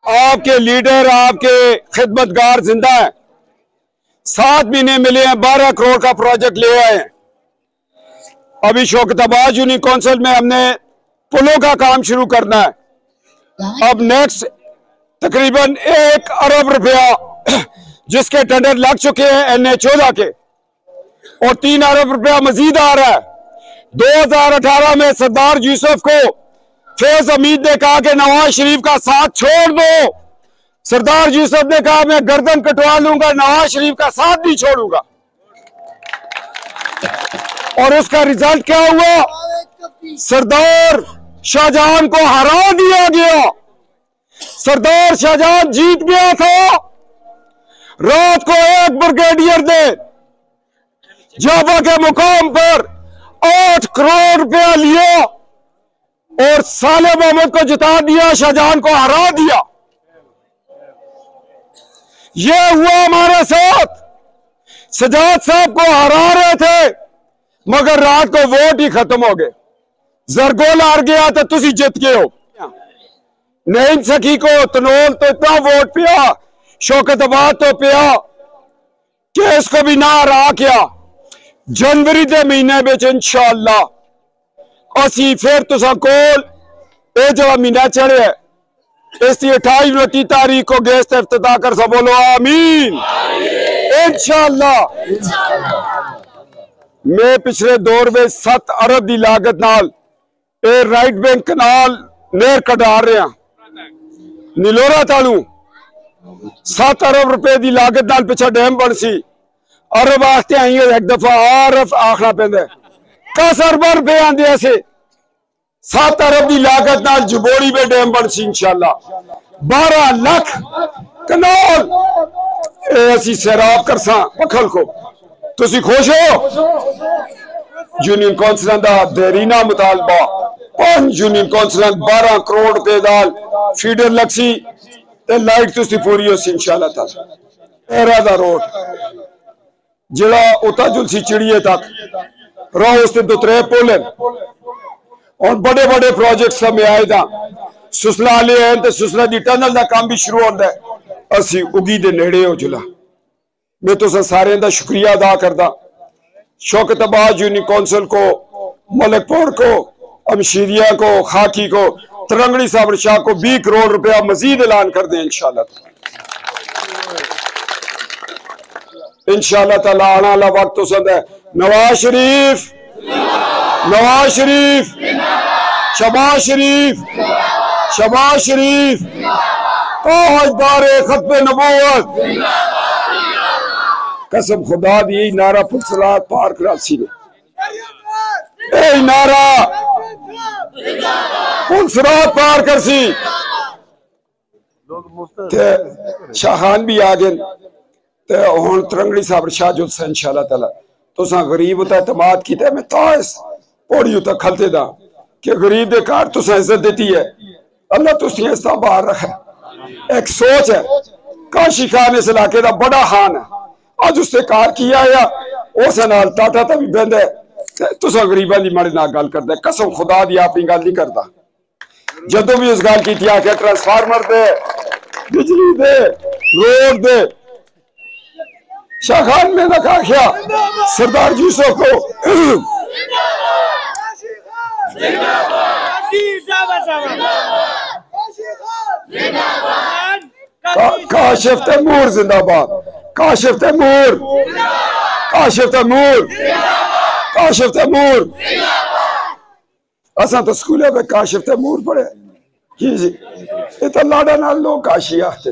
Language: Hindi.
आपके लीडर, आपके खिदमतगार जिंदा है। 7 महीने मिले हैं, 12 करोड़ का प्रोजेक्ट ले आए हैं। अभी शौकताबाद यूनियन काउंसिल में हमने पुलों का काम शुरू करना है। अब नेक्स्ट तकरीबन 1 अरब रुपया जिसके टेंडर लग चुके हैं NA14 के, और 3 अरब रुपया मजीद आ रहा है। 2018 में सरदार यूसुफ को फैज हमीद ने कहा कि नवाज शरीफ का साथ छोड़ दो। सरदार यूसुफ ने कहा मैं गर्दन कटवा लूंगा, नवाज शरीफ का साथ नहीं छोड़ूंगा। और उसका रिजल्ट क्या हुआ? सरदार शाहजहां को हरा दिया गया। सरदार शाहजहां जीत गया था। रात को एक ब्रिगेडियर ने जाबा के मुकाम पर 8 करोड़ रुपया लिया और साले मोहम्मद को जिता दिया, शाहजहां को हरा दिया। यह हुआ हमारे साथ। सजाद साहब को हरा रहे थे मगर रात को वोट ही खत्म हो गए। जरगोल हार गया तो तुसी जीत गए हो। नईम सखी को तनोल तो इतना वोट पिया, शौकताबाद तो पिया कि इसको भी ना हरा क्या। जनवरी के महीने में इंशाअल्लाह असी फिर तुसा कोल ये जो महीना चढ़े इसकी 28-29 तारीख को गेस्ट इफ्तिताह कर सब बोलो आमीन इंशाअल्लाह। मैं पिछले दौर में 7 अरब की लागत नाल ए राइट बैंक कनाल नहर कढा रहे हैं नीलोरा तालू। 7 अरब रुपए की लागत नाल पिछा डैम बन सी। अरब वास्ते आई एक दफा आरफ आखना पैंदा 10 अरब रुपए आंदे ऐसे। 7 अरब की लागत नाल जबोड़ी में डैम बन सी इंशाअल्लाह। 12 लाख कनाल ऐसी सैराब कर सा पखल को। तुसी खुश हो? यूनियन काउंसिल का देरीना मुतालबा 5 यूनियन काउंसिल 12 करोड़ रुपए दाल फीडर लगसी ते लाइट तुसी पूरी हो सी इंशाअल्लाह ताला। एरा दा रोड जिला उता जुलसी चिड़िए तक रहा उससे 2-3 पुल और बड़े बड़े प्रोजेक्ट सब में आए था। सुसला वाले हैं तो सुसला दी टनल का काम भी शुरू होता है। असी उगी दे नेड़े हो जुला। मैं तो सारे का शुक्रिया अदा करदा। शौकताबाद यूनियन काउंसिल को, मलकपुर को, अमशीरिया को, खाकी को, तरंगड़ी साबर शाह को 20 करोड़ रुपया मजीद ऐलान कर दें इंशाअल्लाह। इंशाअल्लाह ताला आने वाला वक्त तो सद है। नवाज शरीफ, नवाज शरीफ, शबाज शरीफ, शबाज शरीफ, ताजदारे खत्मे नबूवत। कसम खुदा दी नारा पुलसरात पार कराची ने ए नारा पुलसरात पार कर सी। शाहान भी आ गए हूं तरंगड़ी साहब शाह जुल से इंशाअल्लाह ताला। तुसा गरीब उता एतमाद किया मैं तास पौड़ी उता खलते दा कि गरीब दे घर तुसा इज्जत देती है। अल्लाह तुसी इस तरह बाहर रखे। एक सोच है काशी खान इस इलाके का बड़ा खान है। अज उससे कार किया या उस नाल टाटा तभी बंद है। तुसा गरीबां दी माड़े नाल गल करदे। कसम खुदा दी आप गल नहीं करता। जदों भी उस गल की आखिर ट्रांसफार्मर दे, बिजली दे, रोड दे, शाह खान ने आख्या सरदार यूसुफ को काशिफ तैमूर जिंदाबाद, काशिफ तैमूर, काशिफ तैमूर, काशिफ तैमूर। असा तो स्कूल में काशिफ तैमूर पढ़े। ये तो लाडा नाल लोग काशी आखते।